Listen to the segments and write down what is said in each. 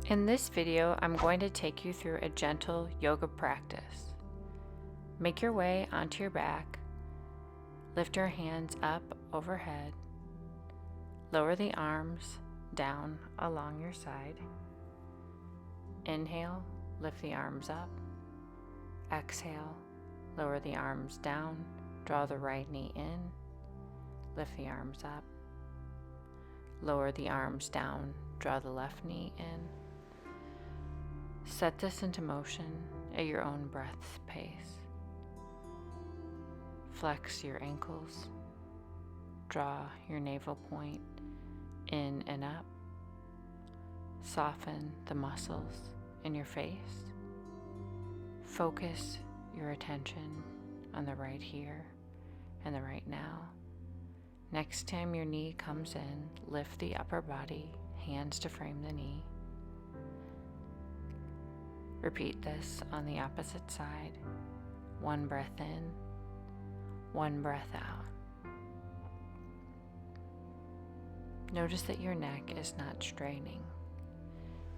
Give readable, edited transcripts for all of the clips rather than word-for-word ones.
In this video, I'm going to take you through a gentle yoga practice. Make your way onto your back, lift your hands up overhead, lower the arms down along your side. Inhale, lift the arms up. Exhale, lower the arms down, draw the right knee in, lift the arms up. Lower the arms down, draw the left knee in. Set this into motion at your own breath's pace. Flex your ankles. Draw your navel point in and up. Soften the muscles in your face. Focus your attention on the right here and the right now. Next time your knee comes in, lift the upper body, hands to frame the knee. Repeat this on the opposite side. One breath in, one breath out. Notice that your neck is not straining.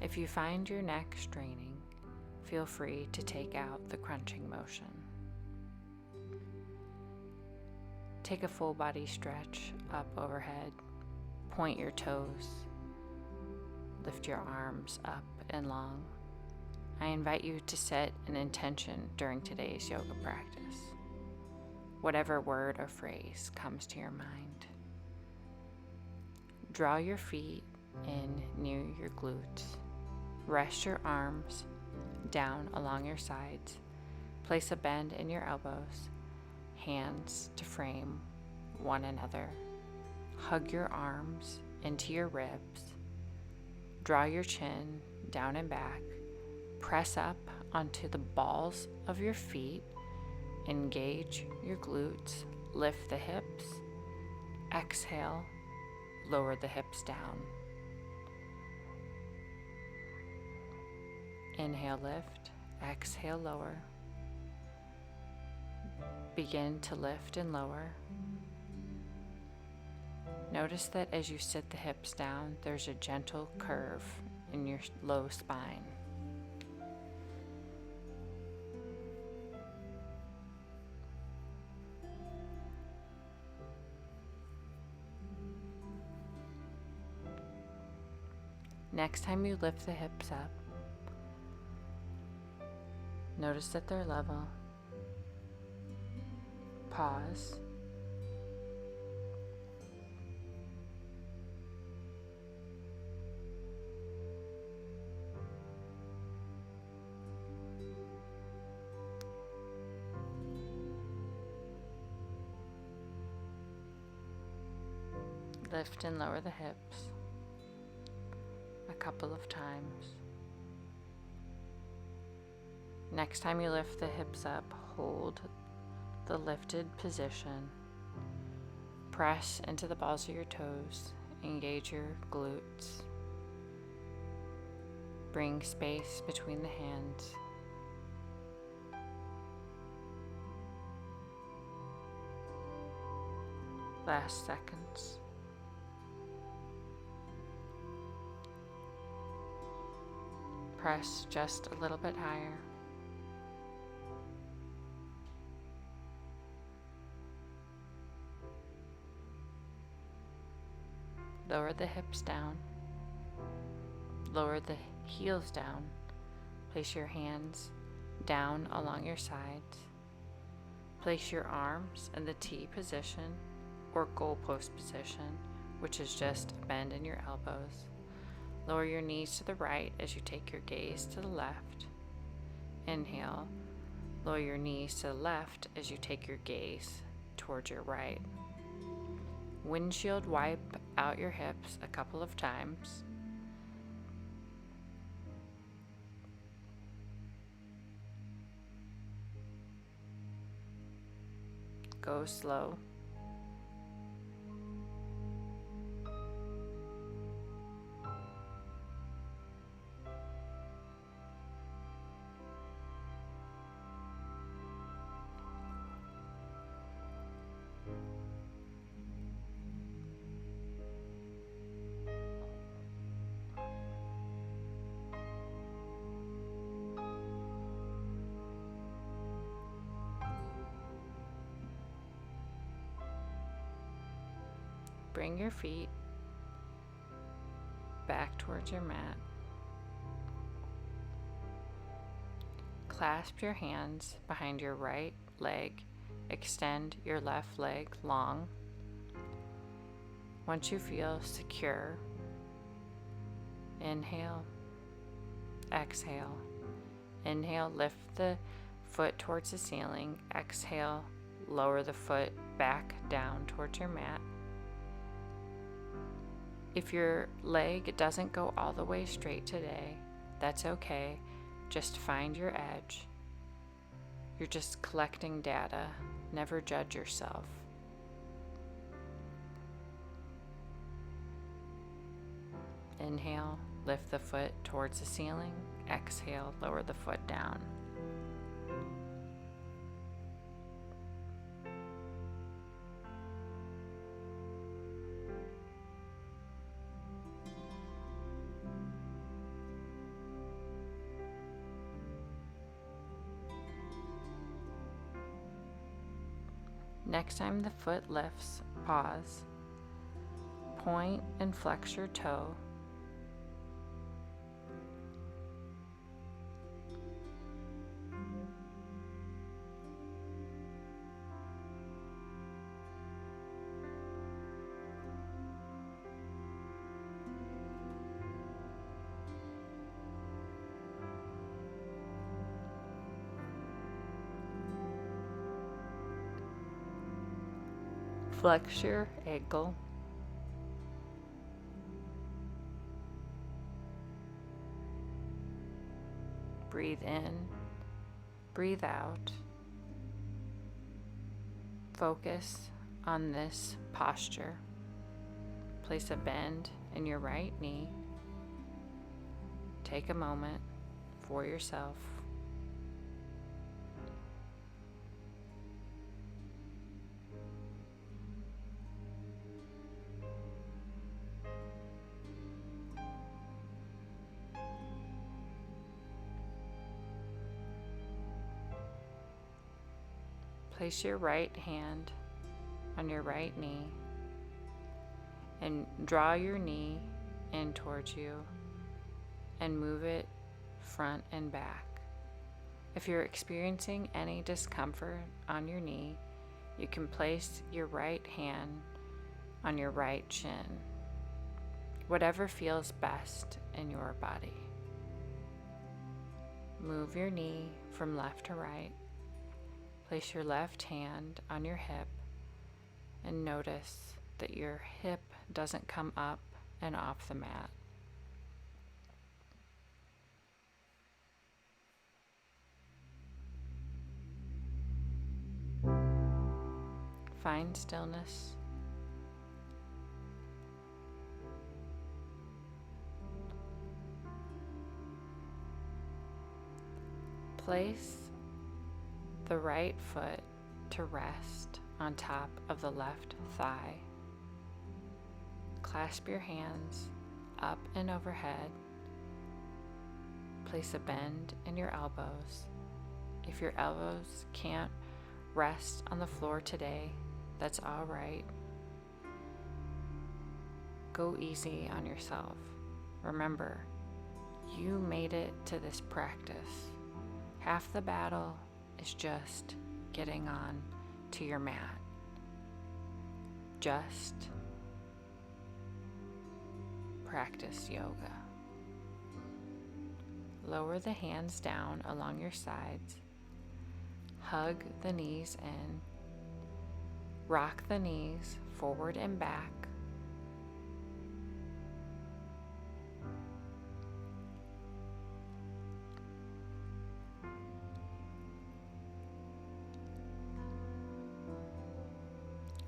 If you find your neck straining, feel free to take out the crunching motion. Take a full body stretch up overhead. Point your toes. Lift your arms up and long. I invite you to set an intention during today's yoga practice. Whatever word or phrase comes to your mind. Draw your feet in near your glutes. Rest your arms down along your sides. Place a bend in your elbows. Hands to frame one another. Hug your arms into your ribs. Draw your chin down and back. Press up onto the balls of your feet. Engage your glutes. Lift the hips. Exhale. Lower the hips down. Inhale, lift. Exhale, lower. Begin to lift and lower. Notice that as you sit the hips down, there's a gentle curve in your low spine. Next time you lift the hips up, notice that they're level. Pause. Lift and lower the hips a couple of times. Next time you lift the hips up, hold the lifted position. Press into the balls of your toes. Engage your glutes. Bring space between the hands. Last seconds. Press just a little bit higher. Lower the hips down. Lower the heels down. Place your hands down along your sides. Place your arms in the T position or goalpost position, which is just a bend in your elbows. Lower your knees to the right as you take your gaze to the left. Inhale. Lower your knees to the left as you take your gaze towards your right. Windshield wipe out your hips a couple of times. Go slow. bring your feet back towards your mat. Clasp your hands behind your right leg. Extend your left leg long. Once you feel secure, inhale, exhale. Inhale, lift the foot towards the ceiling. Exhale, lower the foot back down towards your mat. If your leg doesn't go all the way straight today, that's okay. Just find your edge. You're just collecting data. Never judge yourself. Inhale, lift the foot towards the ceiling. Exhale, lower the foot down. Next time the foot lifts, pause. Point and flex your toe. Flex your ankle. Breathe in, breathe out. Focus on this posture. Place a bend in your right knee. Take a moment for yourself. Place your right hand on your right knee and draw your knee in towards you and move it front and back. If you're experiencing any discomfort on your knee, you can place your right hand on your right shin. Whatever feels best in your body. Move your knee from left to right. Place your left hand on your hip and notice that your hip doesn't come up and off the mat. Find stillness. Place the right foot to rest on top of the left thigh. Clasp your hands up and overhead. Place a bend in your elbows. If your elbows can't rest on the floor today, that's all right. Go easy on yourself. Remember, you made it to this practice. Half the battle is just getting on to your mat. Just practice yoga. Lower the hands down along your sides. Hug the knees in. Rock the knees forward and back.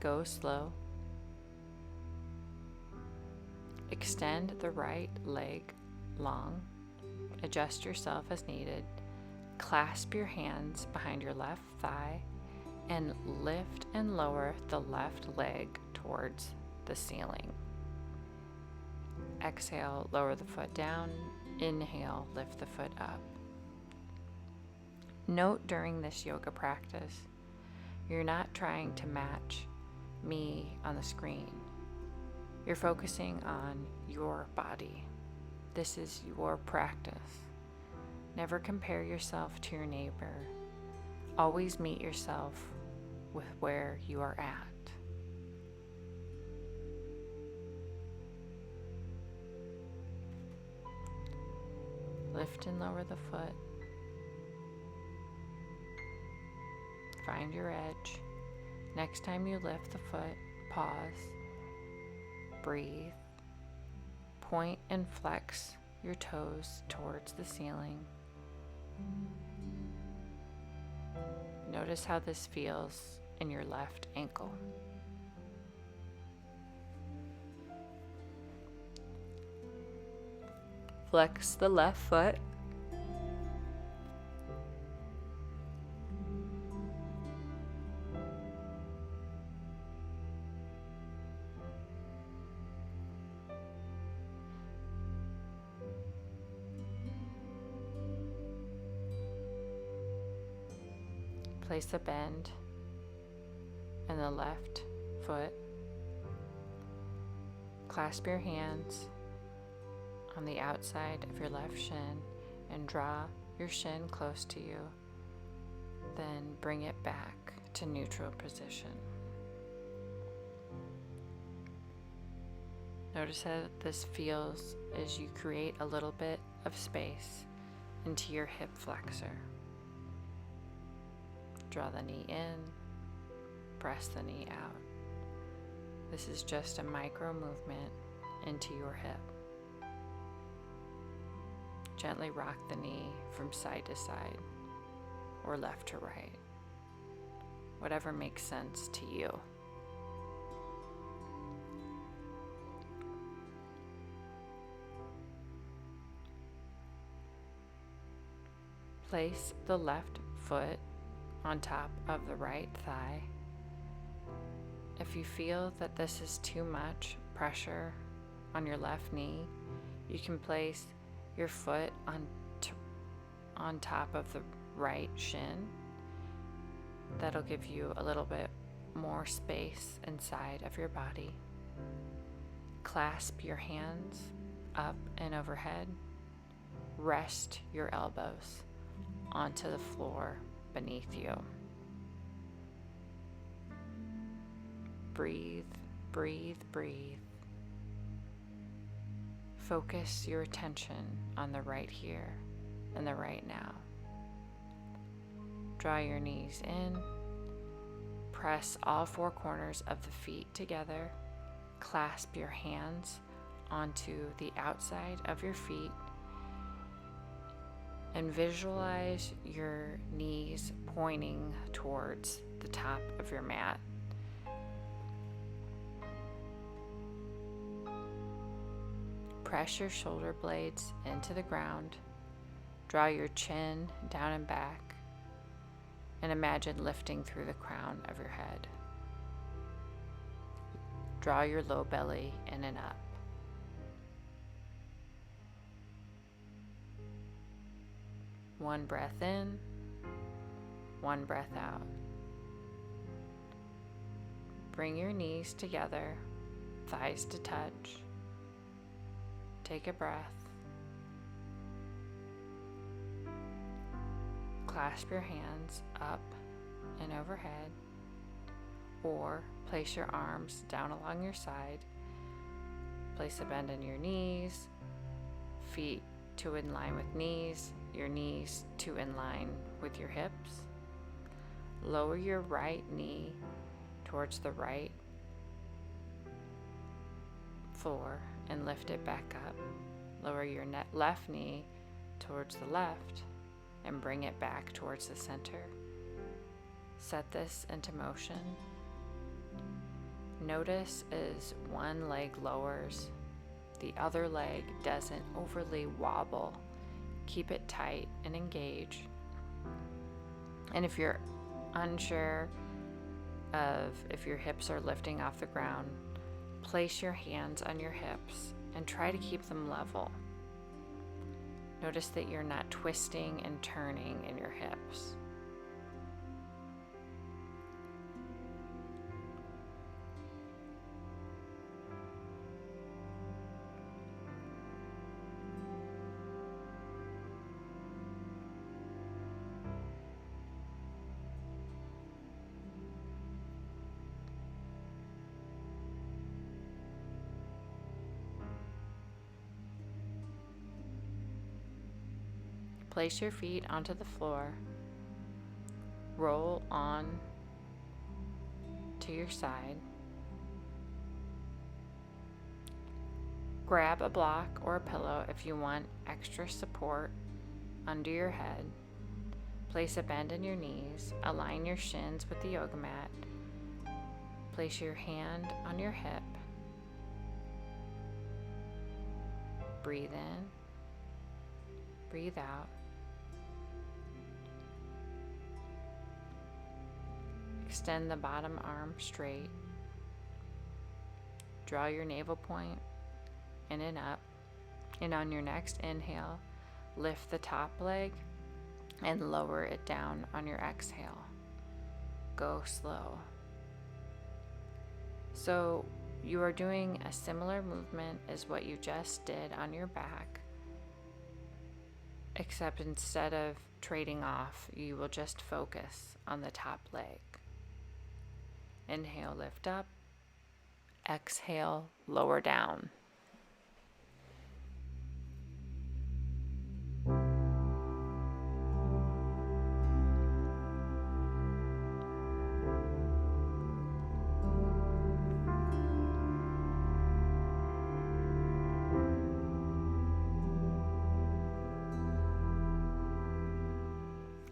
Go slow. Extend the right leg long. Adjust yourself as needed. Clasp your hands behind your left thigh and lift and lower the left leg towards the ceiling. Exhale, lower the foot down. Inhale, lift the foot up. Note during this yoga practice, you're not trying to match me on the screen. You're focusing on your body. This is your practice. Never compare yourself to your neighbor. Always meet yourself with where you are at. Lift and lower the foot. Find your edge. Next time you lift the foot, pause, breathe, point and flex your toes towards the ceiling. Notice how this feels in your left ankle. Flex the left foot. Place a bend in the left foot. Clasp your hands on the outside of your left shin and draw your shin close to you. Then bring it back to neutral position. Notice how this feels as you create a little bit of space into your hip flexor. Draw the knee in, press the knee out. This is just a micro movement into your hip. Gently rock the knee from side to side or left to right, whatever makes sense to you. Place the left foot on top of the right thigh. If you feel that this is too much pressure on your left knee, you can place your foot on top of the right shin. That'll give you a little bit more space inside of your body. Clasp your hands up and overhead. Rest your elbows onto the floor beneath you. Breathe, breathe, breathe. Focus your attention on the right here and the right now. Draw your knees in. Press all four corners of the feet together. Clasp your hands onto the outside of your feet. And visualize your knees pointing towards the top of your mat. Press your shoulder blades into the ground. Draw your chin down and back. And imagine lifting through the crown of your head. Draw your low belly in and up. One breath in, one breath out. Bring your knees together, thighs to touch. Take a breath. Clasp your hands up and overhead, or place your arms down along your side. Place a bend in your knees, feet to in line with knees, your knees to in line with your hips. Lower your right knee towards the right floor and lift it back up. Lower your left knee towards the left and bring it back towards the center. Set this into motion. Notice as one leg lowers, the other leg doesn't overly wobble. Keep it tight and engage. And if you're unsure of if your hips are lifting off the ground, place your hands on your hips and try to keep them level. Notice that you're not twisting and turning in your hips. Place your feet onto the floor. Roll on to your side. Grab a block or a pillow if you want extra support under your head. Place a bend in your knees. Align your shins with the yoga mat. Place your hand on your hip. Breathe in. Breathe out. Extend the bottom arm straight. Draw your navel point in and up. And on your next inhale, lift the top leg and lower it down on your exhale. Go slow. So you are doing a similar movement as what you just did on your back, except instead of trading off, you will just focus on the top leg. Inhale, lift up. Exhale, lower down.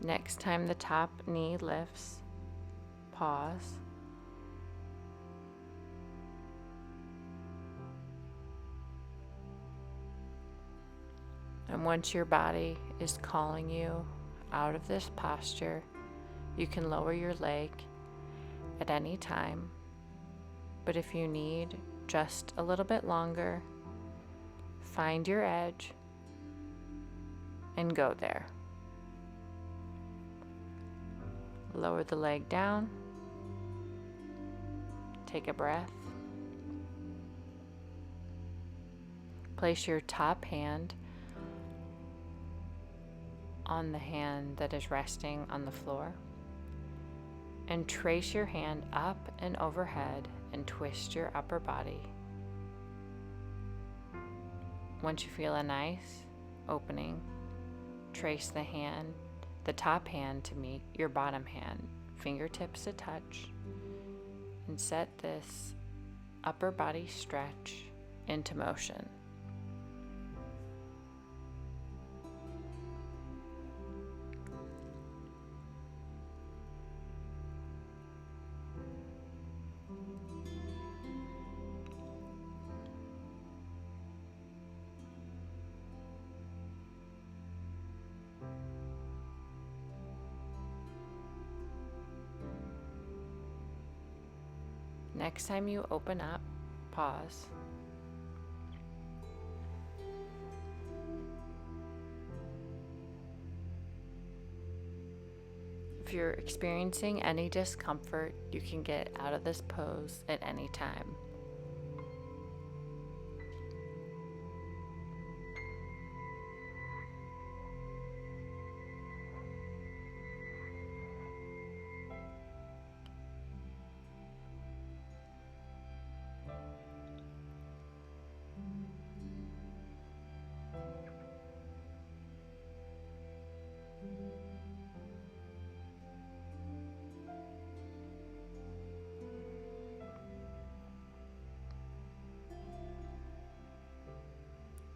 Next time the top knee lifts, pause. And once your body is calling you out of this posture, you can lower your leg at any time. But if you need just a little bit longer, find your edge and go there. Lower the leg down. Take a breath. Place your top hand on the hand that is resting on the floor, and trace your hand up and overhead and twist your upper body. Once you feel a nice opening, trace the top hand to meet your bottom hand, fingertips to touch, and set this upper body stretch into motion. Next time you open up, pause. If you're experiencing any discomfort, you can get out of this pose at any time.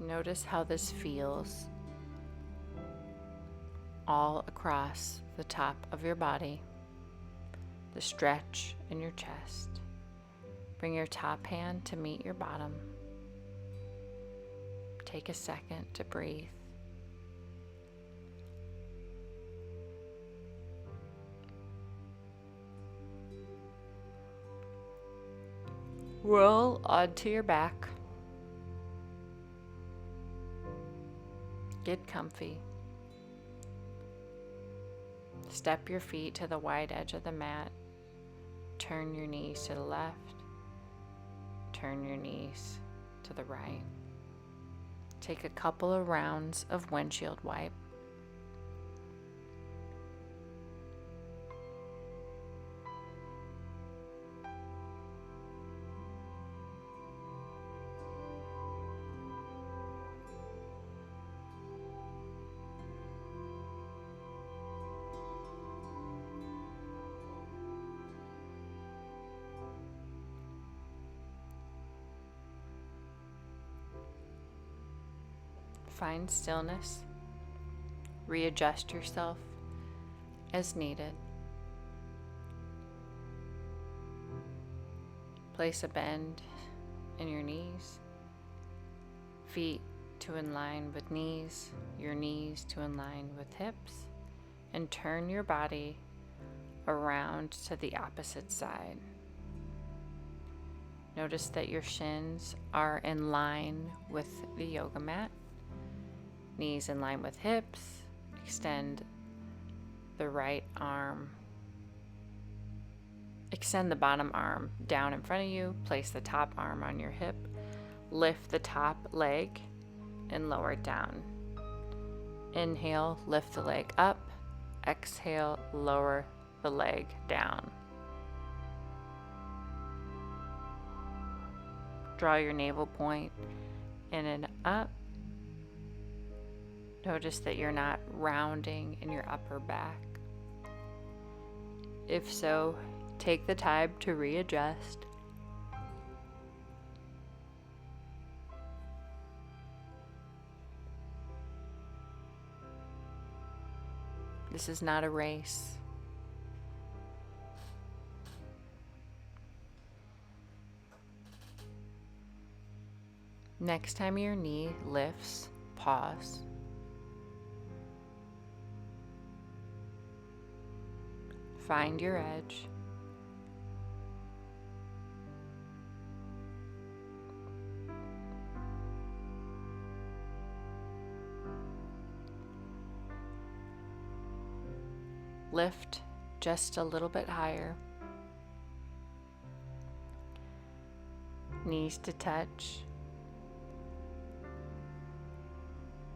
Notice how this feels all across the top of your body, the stretch in your chest. Bring your top hand to meet your bottom. Take a second to breathe. Roll onto your back. Get comfy. Step your feet to the wide edge of the mat. Turn your knees to the left. Turn your knees to the right. Take a couple of rounds of windshield wipe. Find stillness. Readjust yourself as needed. Place a bend in your knees. Feet to align with knees, your knees to align with hips, and turn your body around to the opposite side. Notice that your shins are in line with the yoga mat, knees in line with hips. Extend the right arm. Extend the bottom arm down in front of you. Place the top arm on your hip. Lift the top leg and lower it down. Inhale, lift the leg up. Exhale, lower the leg down. Draw your navel point in and up. Notice that you're not rounding in your upper back. If so, take the time to readjust. This is not a race. Next time your knee lifts, pause. Find your edge. Lift just a little bit higher. Knees to touch.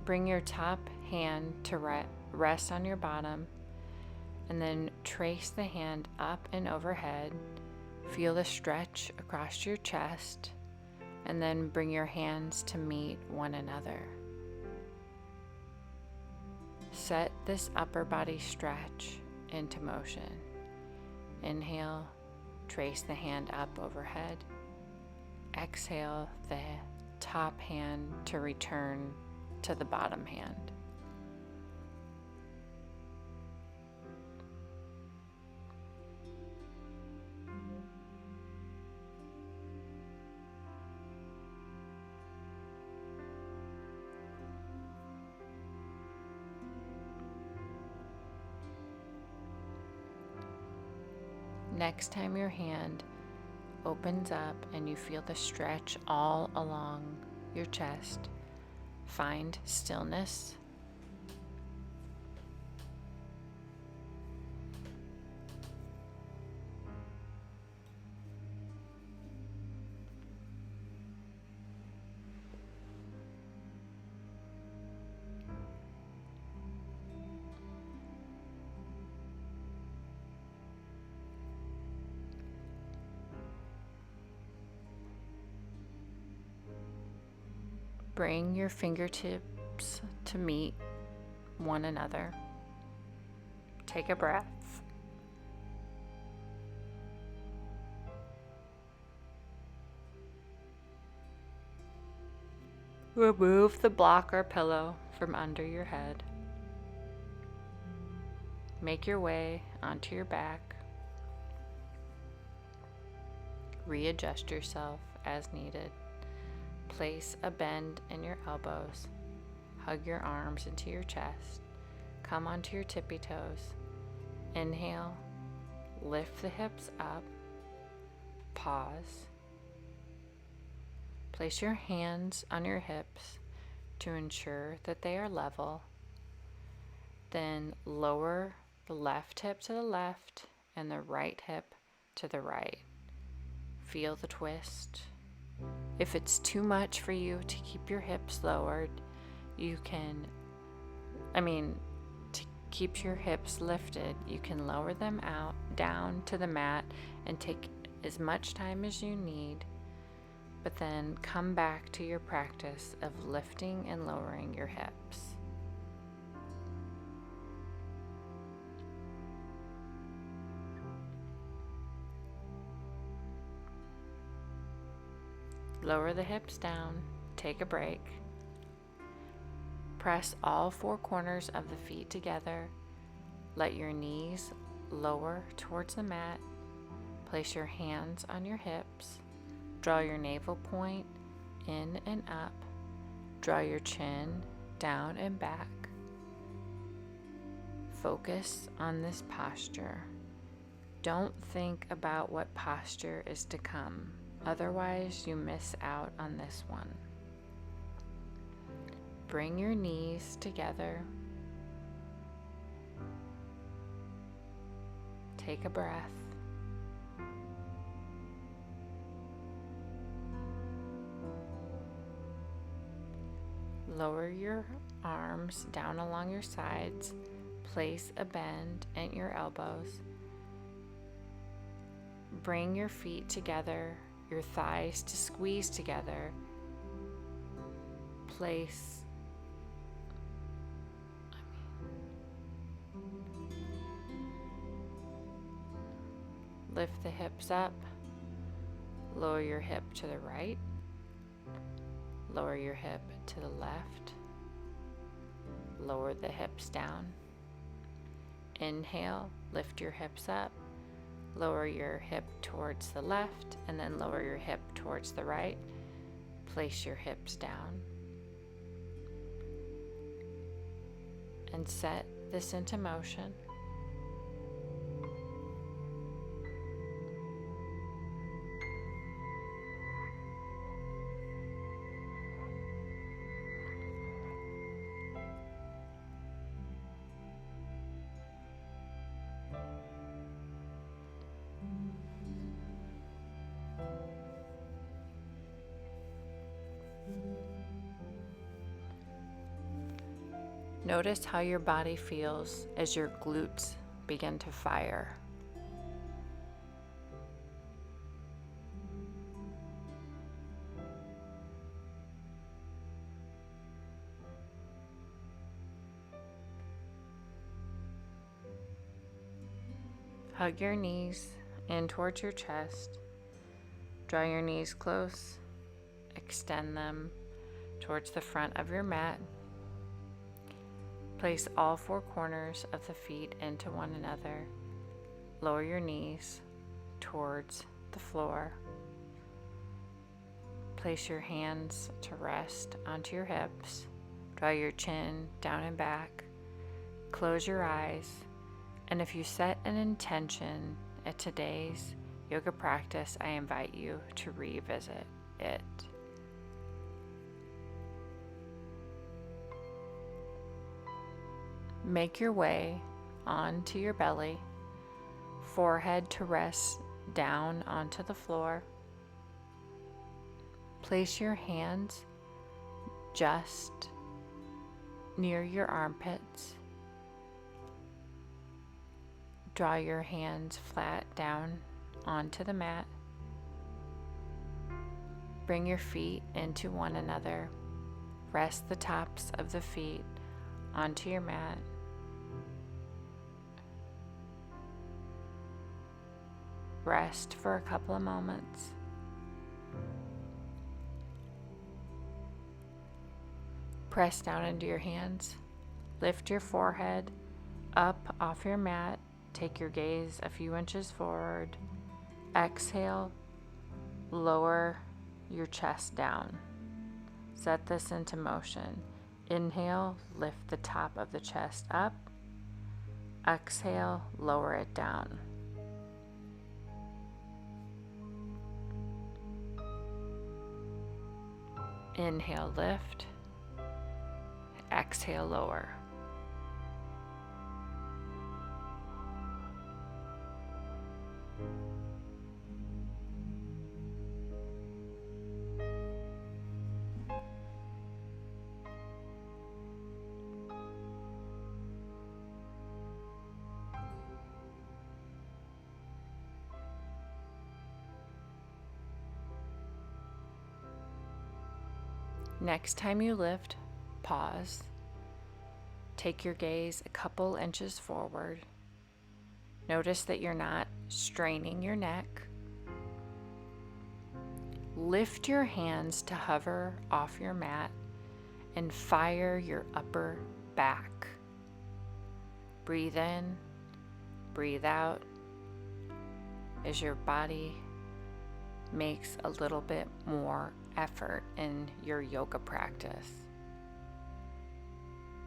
Bring your top hand to rest on your bottom, and then trace the hand up and overhead. Feel the stretch across your chest, and then bring your hands to meet one another. Set this upper body stretch into motion. Inhale, trace the hand up overhead. Exhale the top hand to return to the bottom hand. Next time your hand opens up and you feel the stretch all along your chest, find stillness. Bring your fingertips to meet one another. Take a breath. Remove the block or pillow from under your head. Make your way onto your back. Readjust yourself as needed. Place a bend in your elbows. Hug your arms into your chest. Come onto your tippy toes. Inhale. Lift the hips up. Pause. Place your hands on your hips to ensure that they are level. Then lower the left hip to the left and the right hip to the right. Feel the twist. If it's too much for you to keep your hips lowered, you can, to keep your hips lifted, you can lower them down to the mat and take as much time as you need, but then come back to your practice of lifting and lowering your hips. Lower the hips down, take a break. Press all four corners of the feet together. Let your knees lower towards the mat. Place your hands on your hips. Draw your navel point in and up. Draw your chin down and back. Focus on this posture. Don't think about what posture is to come. Otherwise, you miss out on this one. Bring your knees together. Take a breath. Lower your arms down along your sides. Place a bend at your elbows. Bring your feet together, your thighs to squeeze together. Lift the hips up. Lower your hip to the right. Lower your hip to the left. Lower the hips down. Inhale, lift your hips up. Lower your hip towards the left and then lower your hip towards the right. Place your hips down. And set this into motion. Notice how your body feels as your glutes begin to fire. Hug your knees in towards your chest. Draw your knees close. Extend them towards the front of your mat. Place all four corners of the feet into one another. Lower your knees towards the floor. Place your hands to rest onto your hips. Draw your chin down and back. Close your eyes. And if you set an intention at today's yoga practice, I invite you to revisit it. Make your way onto your belly, forehead to rest down onto the floor. Place your hands just near your armpits. Draw your hands flat down onto the mat. Bring your feet into one another. Rest the tops of the feet onto your mat. Rest for a couple of moments. Press down into your hands. Lift your forehead up off your mat. Take your gaze a few inches forward. Exhale, lower your chest down. Set this into motion. Inhale, lift the top of the chest up. Exhale, lower it down. Inhale, lift. Exhale, lower. Next time you lift, pause. Take your gaze a couple inches forward. Notice that you're not straining your neck. Lift your hands to hover off your mat and fire your upper back. Breathe in, breathe out as your body makes a little bit more effort in your yoga practice.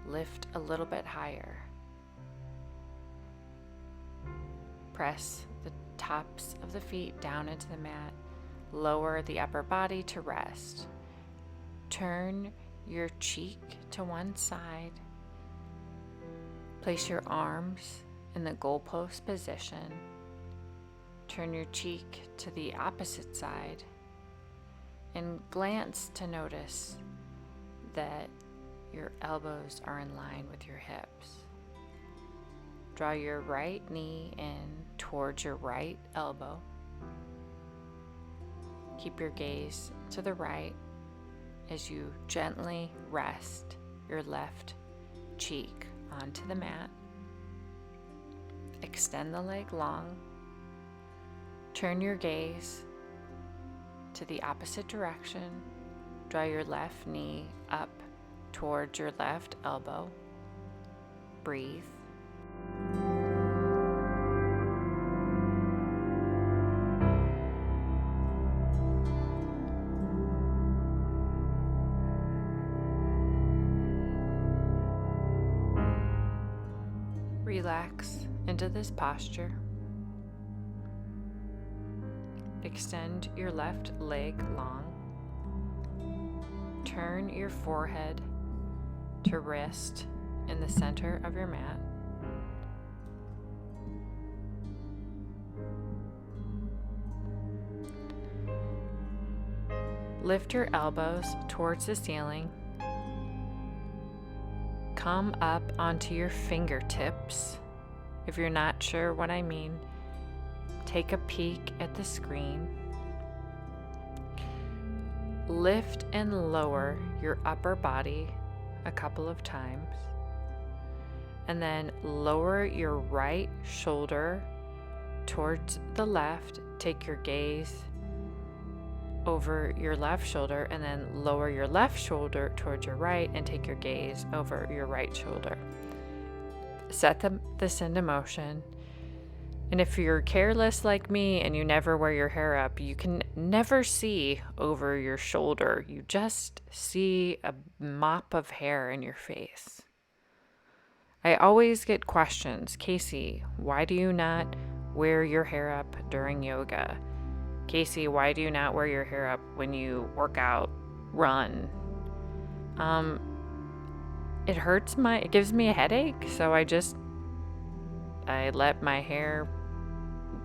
Lift a little bit higher. Press the tops of the feet down into the mat. Lower the upper body to rest. Turn your cheek to one side. Place your arms in the goalpost position. Turn your cheek to the opposite side and glance to notice that your elbows are in line with your hips. Draw your right knee in towards your right elbow. Keep your gaze to the right as you gently rest your left cheek onto the mat. Extend the leg long. Turn your gaze to the opposite direction. Draw your left knee up towards your left elbow. Breathe. Relax into this posture. Extend your left leg long. Turn your forehead to rest in the center of your mat. Lift your elbows towards the ceiling. Come up onto your fingertips. If you're not sure what I mean, take a peek at the screen. Lift and lower your upper body a couple of times. And then lower your right shoulder towards the left. Take your gaze over your left shoulder and then lower your left shoulder towards your right and take your gaze over your right shoulder. Set this into motion. And if you're careless like me and you never wear your hair up, you can never see over your shoulder. You just see a mop of hair in your face. I always get questions. Casey, why do you not wear your hair up during yoga? Casey, why do you not wear your hair up when you work out, run? It gives me a headache, so I let my hair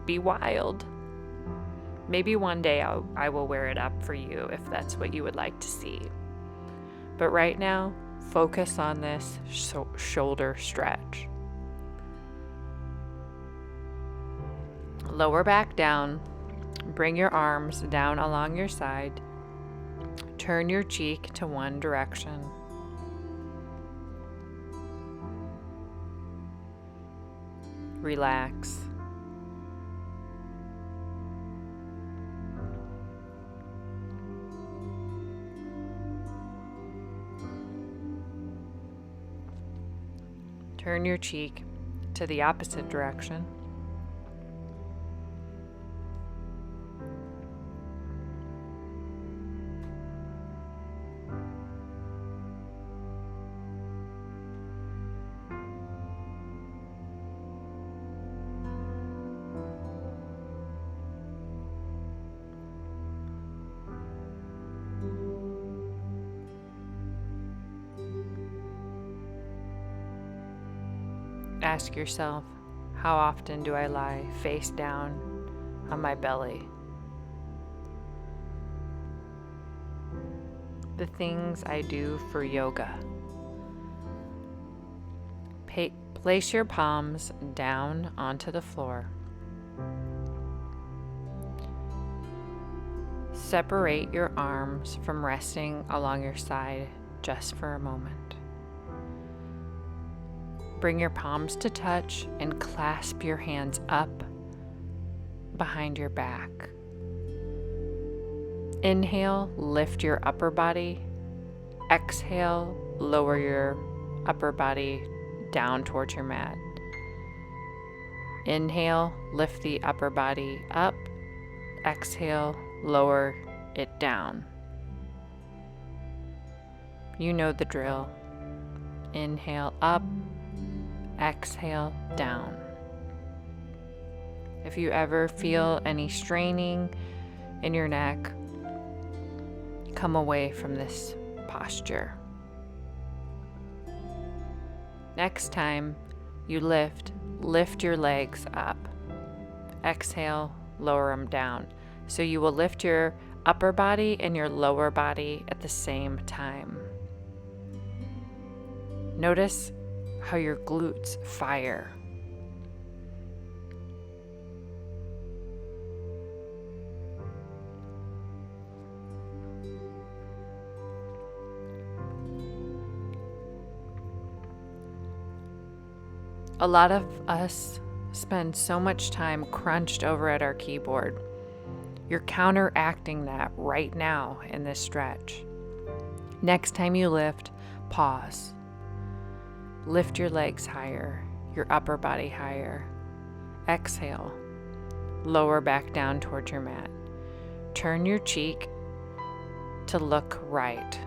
be wild. Maybe one day I will wear it up for you if that's what you would like to see. But right now, focus on this shoulder stretch. Lower back down. Bring your arms down along your side. Turn your cheek to one direction. Relax. Turn your cheek to the opposite direction. Ask yourself, how often do I lie face down on my belly? The things I do for yoga. Place your palms down onto the floor. Separate your arms from resting along your side just for a moment. Bring your palms to touch and clasp your hands up behind your back. Inhale, lift your upper body. Exhale, lower your upper body down towards your mat. Inhale, lift the upper body up. Exhale, lower it down. You know the drill. Inhale up, exhale down. If you ever feel any straining in your neck, come away from this posture. Next time you lift your legs up. Exhale, lower them down. So you will lift your upper body and your lower body at the same time. Notice how your glutes fire. A lot of us spend so much time crunched over at our keyboard. You're counteracting that right now in this stretch. Next time you lift, pause. Lift your legs higher, your upper body higher. Exhale. Lower back down towards your mat. Turn your cheek to look right.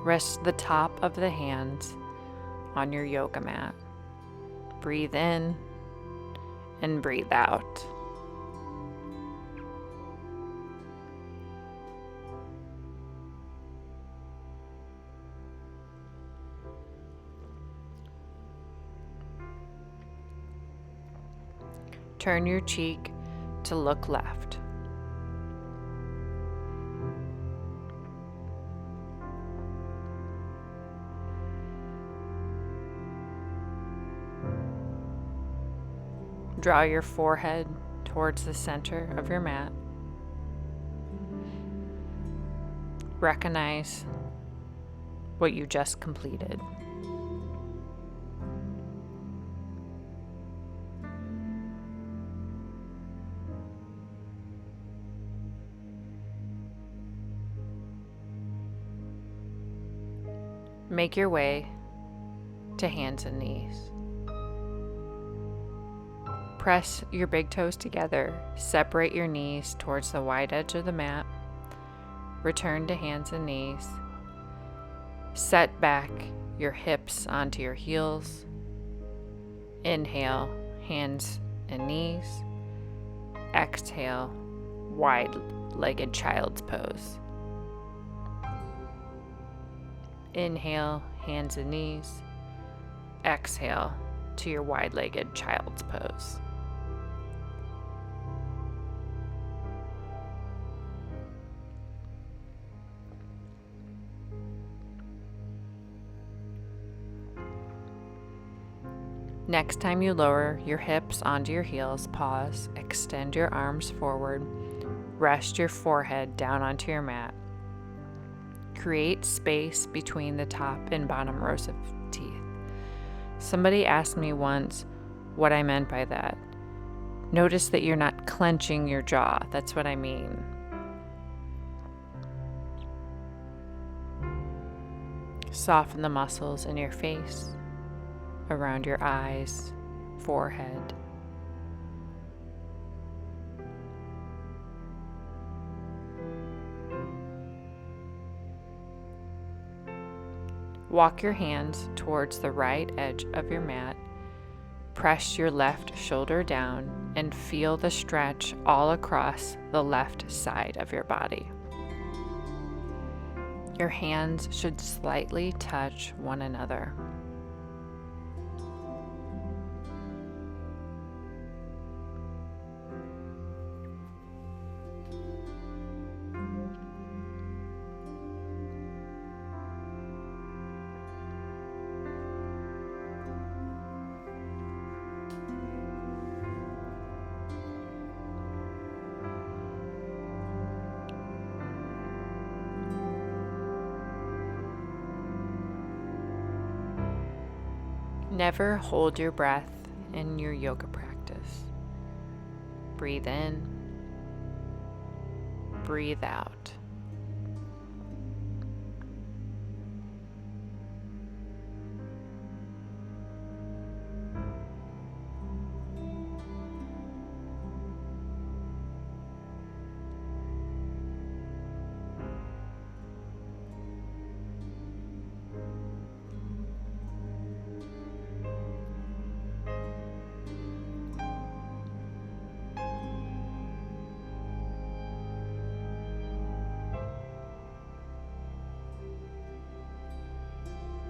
Rest the top of the hands on your yoga mat. Breathe in and breathe out. Turn your cheek to look left. Draw your forehead towards the center of your mat. Recognize what you just completed. Make your way to hands and knees. Press your big toes together. Separate your knees towards the wide edge of the mat. Return to hands and knees. Set back your hips onto your heels. Inhale, hands and knees. Exhale, wide-legged child's pose. Inhale, hands and knees. Exhale to your wide-legged child's pose. Next time you lower your hips onto your heels, pause, extend your arms forward, rest your forehead down onto your mat. Create space between the top and bottom rows of teeth. Somebody asked me once what I meant by that. Notice that you're not clenching your jaw. That's what I mean. Soften the muscles in your face, around your eyes, forehead. Walk your hands towards the right edge of your mat. Press your left shoulder down and feel the stretch all across the left side of your body. Your hands should slightly touch one another. Never hold your breath in your yoga practice. Breathe in, breathe out.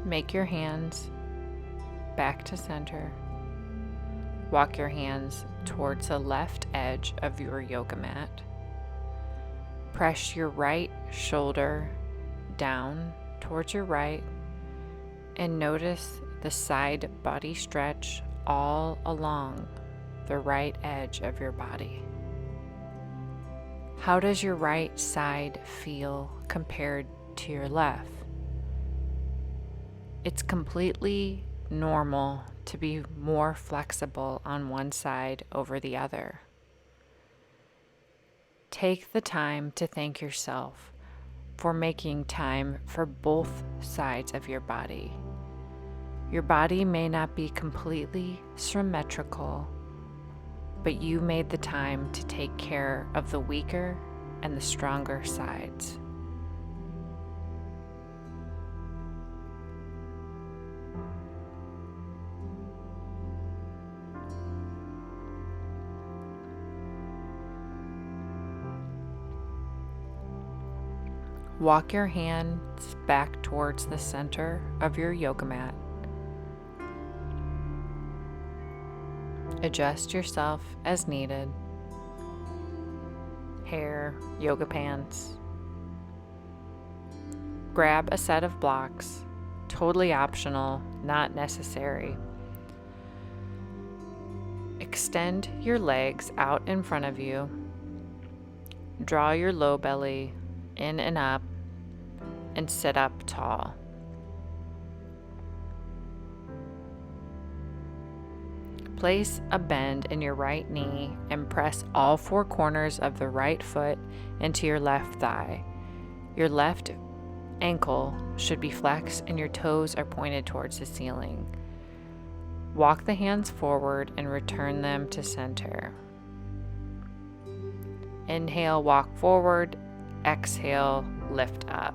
Make your hands back to center. Walk your hands towards the left edge of your yoga mat. Press your right shoulder down towards your right and notice the side body stretch all along the right edge of your body. How does your right side feel compared to your left? It's completely normal to be more flexible on one side over the other. Take the time to thank yourself for making time for both sides of your body. Your body may not be completely symmetrical, but you made the time to take care of the weaker and the stronger sides. Walk your hands back towards the center of your yoga mat. Adjust yourself as needed. Hair, yoga pants. Grab a set of blocks, totally optional, not necessary. Extend your legs out in front of you. Draw your low belly in and up, and sit up tall. Place a bend in your right knee and press all four corners of the right foot into your left thigh. Your left ankle should be flexed and your toes are pointed towards the ceiling. Walk the hands forward and return them to center. Inhale, walk forward. Exhale, lift up.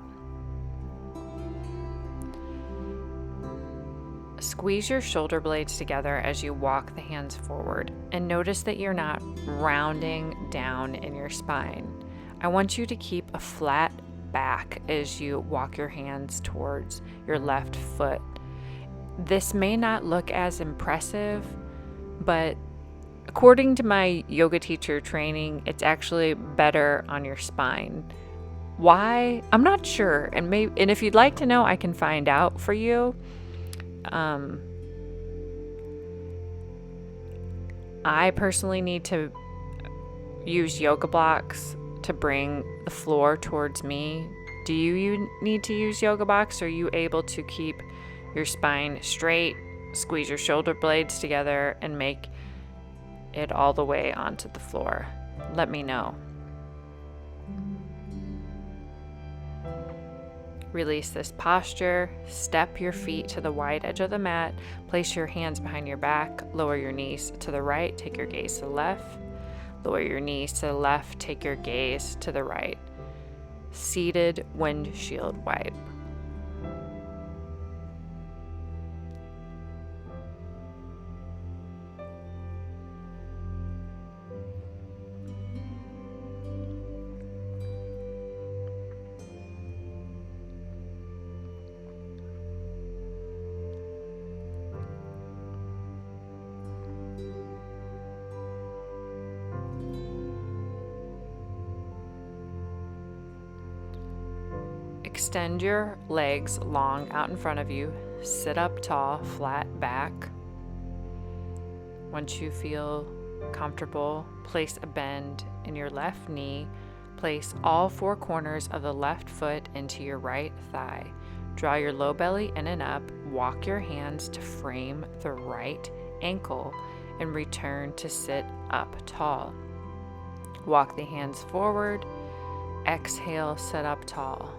Squeeze your shoulder blades together as you walk the hands forward and notice that you're not rounding down in your spine. I want you to keep a flat back as you walk your hands towards your left foot. This may not look as impressive, but according to my yoga teacher training, it's actually better on your spine. Why? I'm not sure. And if you'd like to know, I can find out for you. I personally need to use yoga blocks to bring the floor towards me. Do you need to use yoga blocks? Are you able to keep your spine straight, squeeze your shoulder blades together, and make it all the way onto the floor? Let me know. Release this posture. Step your feet to the wide edge of the mat. Place your hands behind your back. Lower your knees to the right. Take your gaze to the left. Lower your knees to the left. Take your gaze to the right. Seated windshield wipe. Extend your legs long out in front of you. Sit up tall, flat back. Once you feel comfortable, place a bend in your left knee. Place all four corners of the left foot into your right thigh. Draw your low belly in and up. Walk your hands to frame the right ankle and return to sit up tall. Walk the hands forward. Exhale, sit up tall.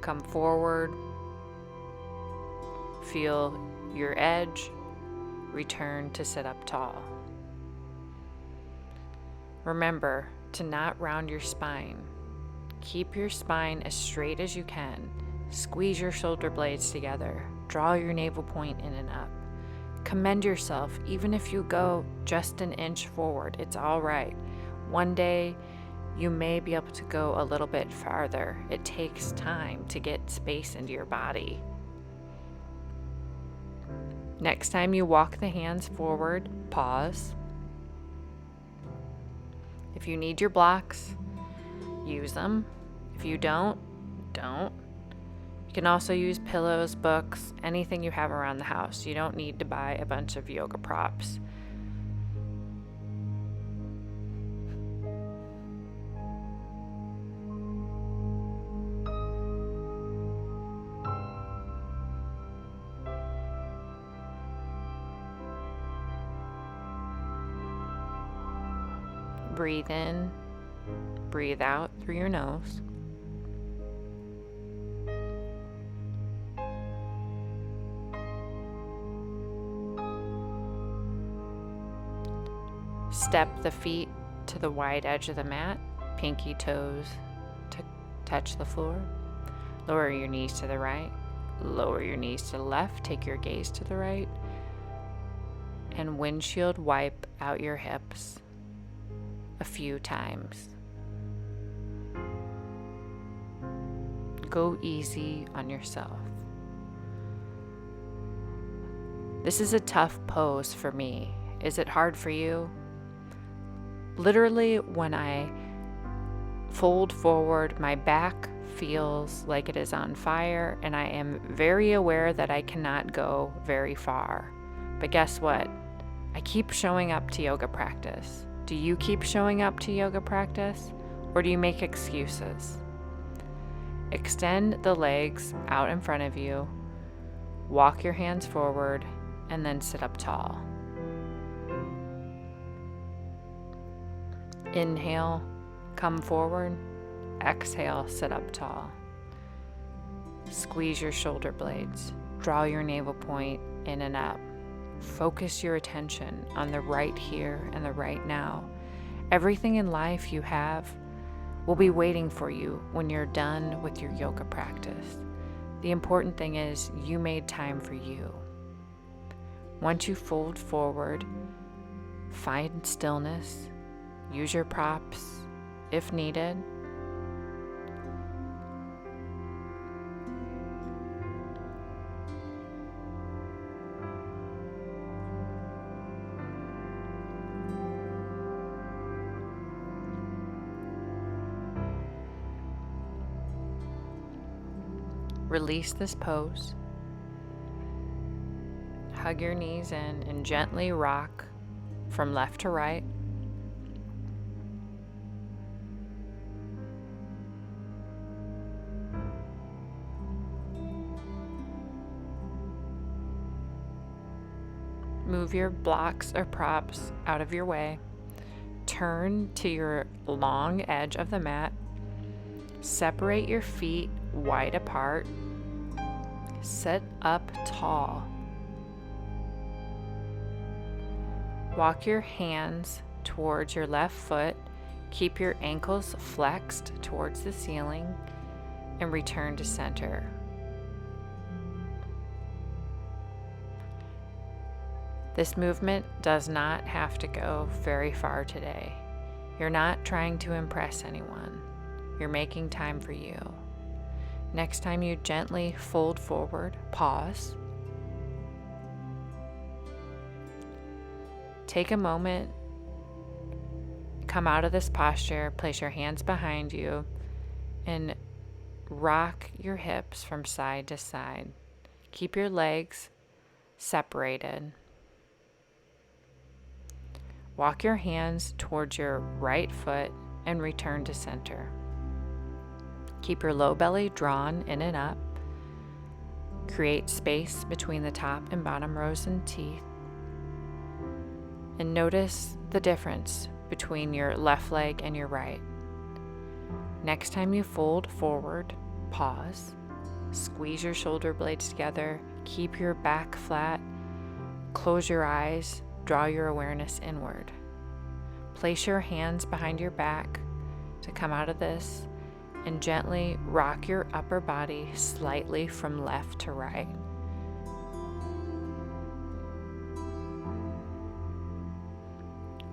Come forward. Feel your edge. Return to sit up tall. Remember to not round your spine. Keep your spine as straight as you can. Squeeze your shoulder blades together. Draw your navel point in and up. Commend yourself even if you go just an inch forward. It's all right. One day you may be able to go a little bit farther. It takes time to get space into your body. Next time you walk the hands forward, pause. If you need your blocks, use them. If you don't. You can also use pillows, books, anything you have around the house. You don't need to buy a bunch of yoga props. Breathe in, breathe out through your nose. Step the feet to the wide edge of the mat, pinky toes to touch the floor. Lower your knees to the right, lower your knees to the left, take your gaze to the right, and windshield wipe out your hips a few times. Go easy on yourself. This is a tough pose for me. Is it hard for you? Literally, when I fold forward, my back feels like it is on fire, and I am very aware that I cannot go very far. But guess what? I keep showing up to yoga practice. Do you keep showing up to yoga practice, or do you make excuses? Extend the legs out in front of you, walk your hands forward, and then sit up tall. Inhale, come forward. Exhale, sit up tall. Squeeze your shoulder blades. Draw your navel point in and up. Focus your attention on the right here and the right now. Everything in life you have will be waiting for you when you're done with your yoga practice. The important thing is you made time for you. Once you fold forward, find stillness, use your props if needed. Release this pose. Hug your knees in and gently rock from left to right. Move your blocks or props out of your way. Turn to your long edge of the mat. Separate your feet wide apart. Sit up tall. Walk your hands towards your left foot. Keep your ankles flexed towards the ceiling and return to center. This movement does not have to go very far today. You're not trying to impress anyone. You're making time for you. Next time you gently fold forward, pause. Take a moment, come out of this posture, place your hands behind you, and rock your hips from side to side. Keep your legs separated. Walk your hands towards your right foot and return to center. Keep your low belly drawn in and up. Create space between the top and bottom rows and teeth. And notice the difference between your left leg and your right. Next time you fold forward, pause. Squeeze your shoulder blades together. Keep your back flat. Close your eyes. Draw your awareness inward. Place your hands behind your back to come out of this and gently rock your upper body slightly from left to right.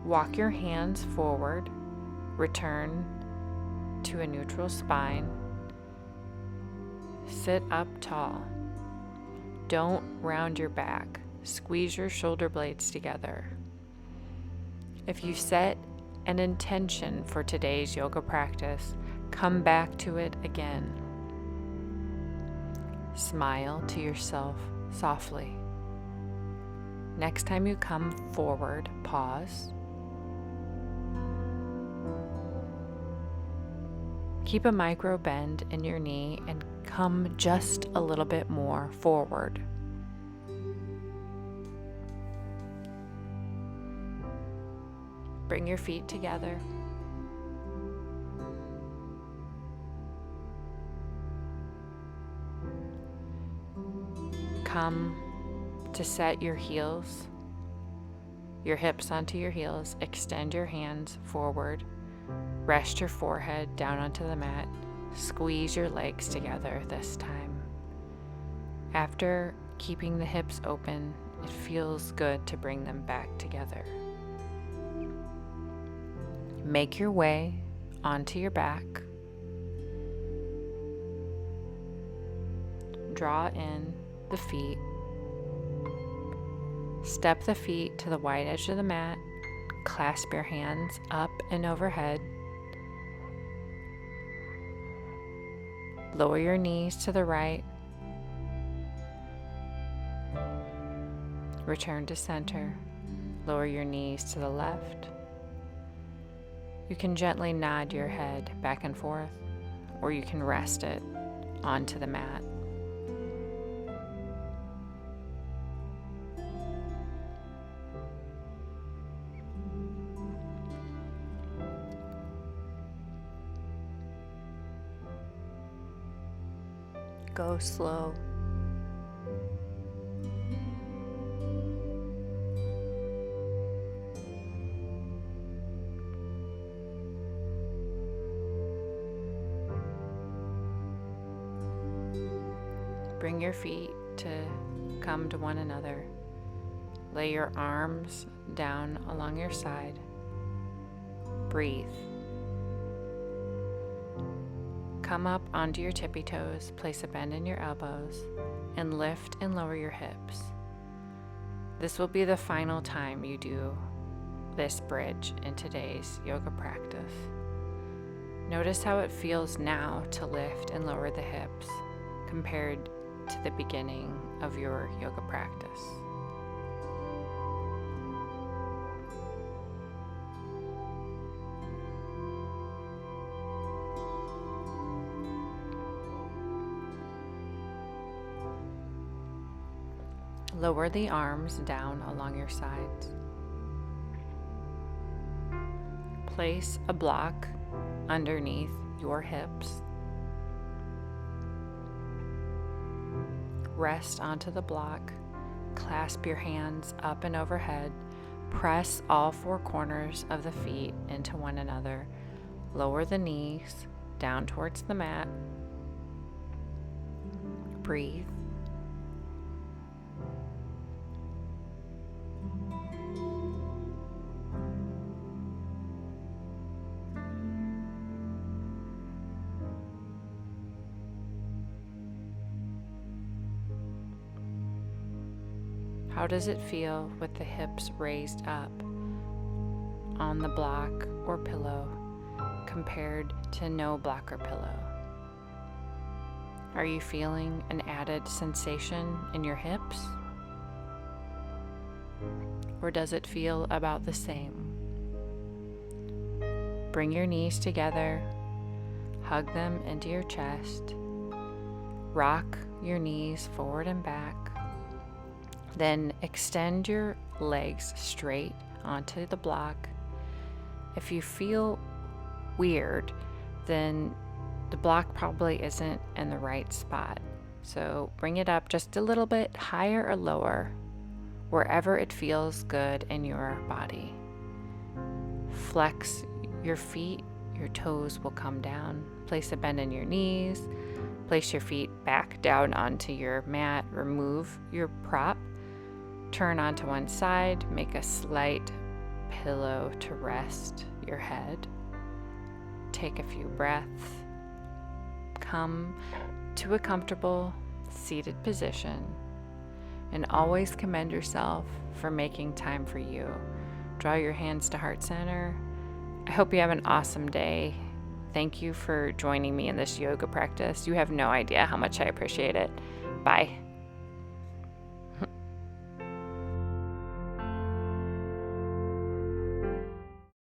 Walk your hands forward, return to a neutral spine. Sit up tall. Don't round your back. Squeeze your shoulder blades together. If you set an intention for today's yoga practice, come back to it again. Smile to yourself softly. Next time you come forward, pause. Keep a micro bend in your knee and come just a little bit more forward. Bring your feet together. Come to set your heels, your hips onto your heels. Extend your hands forward. Rest your forehead down onto the mat. Squeeze your legs together this time. After keeping the hips open, it feels good to bring them back together. Make your way onto your back. Draw in the feet. Step the feet to the wide edge of the mat. Clasp your hands up and overhead. Lower your knees to the right. Return to center. Lower your knees to the left. You can gently nod your head back and forth, or you can rest it onto the mat. Go slow. Bring your feet to come to one another. Lay your arms down along your side. Breathe. Come up onto your tippy toes, place a bend in your elbows, and lift and lower your hips. This will be the final time you do this bridge in today's yoga practice. Notice how it feels now to lift and lower the hips compared to the beginning of your yoga practice. Lower the arms down along your sides. Place a block underneath your hips. Rest onto the block. Clasp your hands up and overhead. Press all four corners of the feet into one another. Lower the knees down towards the mat. Breathe. How does it feel with the hips raised up on the block or pillow compared to no block or pillow? Are you feeling an added sensation in your hips? Or does it feel about the same? Bring your knees together, hug them into your chest, rock your knees forward and back. Then extend your legs straight onto the block. If you feel weird, then the block probably isn't in the right spot. So bring it up just a little bit higher or lower, wherever it feels good in your body. Flex your feet, your toes will come down. Place a bend in your knees. Place your feet back down onto your mat. Remove your prop. Turn onto one side, make a slight pillow to rest your head. take a few breaths. Come to a comfortable seated position and always commend yourself for making time for you. Draw your hands to heart center. I hope you have an awesome day. Thank you for joining me in this yoga practice. You have no idea how much I appreciate it. Bye.